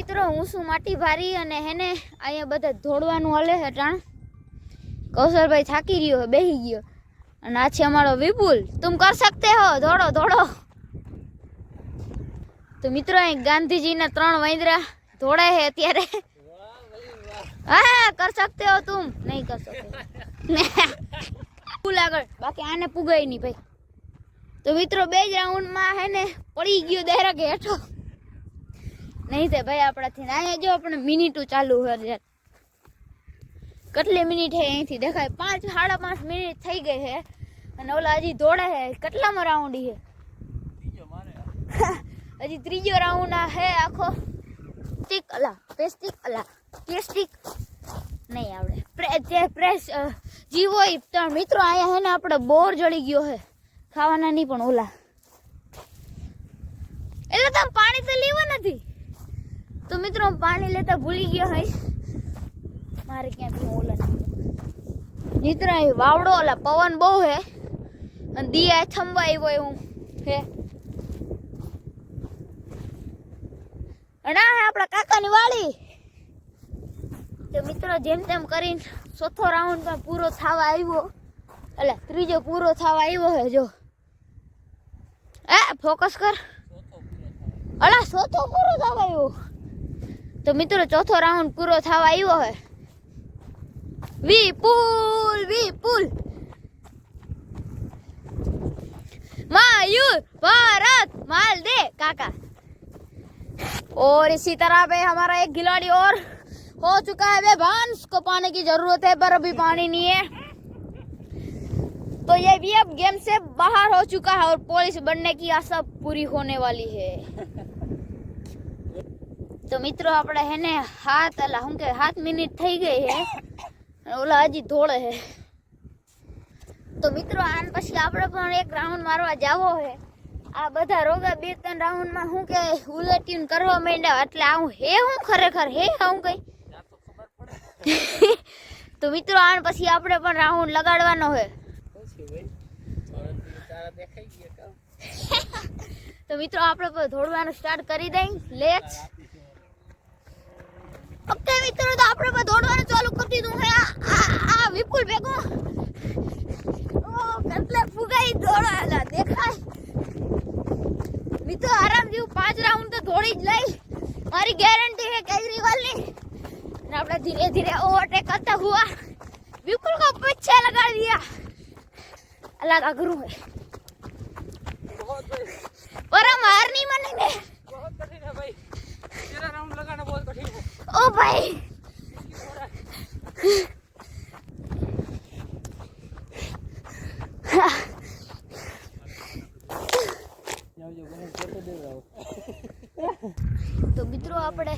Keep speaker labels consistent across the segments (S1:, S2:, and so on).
S1: મિત્રો હું શું માટી ભારી અને હેને અહીંયા બધા દોડવાનું હલે છે ટાણ કૌશલભાઈ થાકી રહ્યો બેહી ગયો અને આ છે અમારો વિપુલ તુમ કર સકતે હો દોડો દોડો તો મિત્રો અહીં ગાંધીજીના 3 વાંદરા દોડાય છે અત્યારે हाँ कर सकते हो तुम नहीं कर सकते पुल આગળ બાકી આને પુગાય નહીં ભાઈ તો મિત્રો બે જ રાઉન્ડ માં હે ને પડી ગયો દહેરા કે હેઠો નહીં તે ભાઈ આપણાથી અહીંયા જો આપણે મિનિટો ચાલુ છે કેટલી મિનિટ હે અહીંથી દેખાય 5 5.5 મિનિટ થઈ ગઈ છે અને ઓલા હજી દોડે છે કેટલામાં રાઉન્ડ છે હજી ત્રીજો રાઉન્ડ આ હે આખો સ્ટિક અલા પેસ્ટિક અલા પ્લાસ્ટિક નહીં આવડે પ્રેસ જીવો તો મિત્રો આયા હે ને આપણે બોર જળી ગયો હે ખાવાના નહીં પણ ઓલા એટલે તમે પાણી તો લેવા નથી તો મિત્રો પાણી લેતા ભૂલી ગયો હઈ મારે ક્યાંથી ઓલા મિત્રો એ વાવડો ઓલા પવન બહુ હે અને દિયા થંબા આવ્યો હું હે અડા હે આપણા કાકાની વાડી તો મિત્રો જેમ તેમ કરીને ચોથો રાઉન્ડ માં પૂરો થવા આવ્યો એટલે ત્રીજો પૂરો થવા આવ્યો હે જો ફોકસ કર અલા ચોથો પૂરો થવા આવ્યો તો મિત્રો ચોથો રાઉન્ડ પૂરો થવા આવ્યો હે વિપુલ मयूर भारत माल दे काका और इसी तरह पे हमारा एक खिलाड़ी और हो चुका है बेभान उसको पानी की जरूरत है पर अभी पानी नहीं है तो ये भी अब गेम से बाहर हो चुका है और पुलिस बनने की आशा पूरी होने वाली है तो मित्रों अपने है ने हाथ अला हम के 7 मिनट થઈ ગઈ है ઓલા હજી ધોળે है તો મિત્રો આન પછી આપણે પણ એક રાઉન્ડ મારવા જાવો છે આ બધા રોગા 2-3 રાઉન્ડ માં હું કે ઉલટીન કરવા માંડ્યા એટલે આ હે હું ખરેખર હે હું કઈ તો મિત્રો આન પછી આપણે પણ રાઉન્ડ લગાડવાનો છે તો મિત્રો આપણે પણ દોડવાનું સ્ટાર્ટ કરી દઈ લેટ્સ ઓકે મિત્રો તો આપણે પણ દોડવાનું ચાલુ કરી દીધું છે આ વિપુલ ભેગો કેટલે ફુગાઈ દોડાલા દેખાય મિત્રો આરામ જેવું 5 રાઉન્ડ તો દોડી જ લઈ મારી ગેરંટી है केजरीवाल ની અને આપણે ધીરે ધીરે ઓવરટેક करता हुआ विपुल को पीछे लगा दिया अलग अगरू है पर हम हार नहीं मानेंगे बहुत कठिन है भाई तेरा राउंड लगाना बहुत कठिन है ओ भाई तो मित्रों આપણે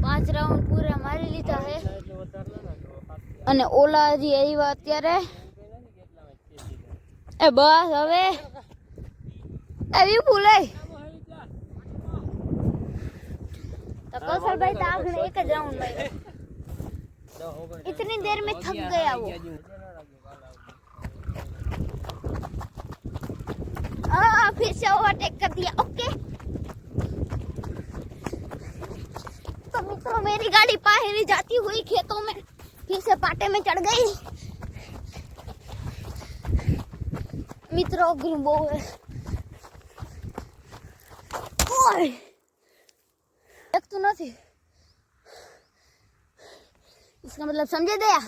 S1: 5 રાઉન્ડ પૂરા મારી લીધા છે અને ઓલા હજી આવ્યા અત્યારે એ બસ હવે એવી ભૂલે तो कौशल भाई तो आखिर एक राउंड मारा इतनी देर में थक गया वो फिर से ओवरटेक कर दिया ओके तो मित्रों मेरी गाड़ी बाहर जाती हुई खेतों में फिर से पाटे में चढ़ गई मित्रों वो है ओए एक तो नहीं इसका मतलब समझे दया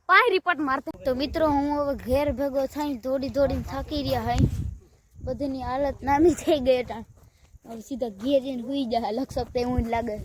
S1: पाहरी पट मारते तो मित्रों हूँ अब घेर भेगो थई दौड़ी दौड़ी थकी रहा है बधनी हालत नामी थी गई अब सीधा घेर हुई जा लग सकते हूँ लगे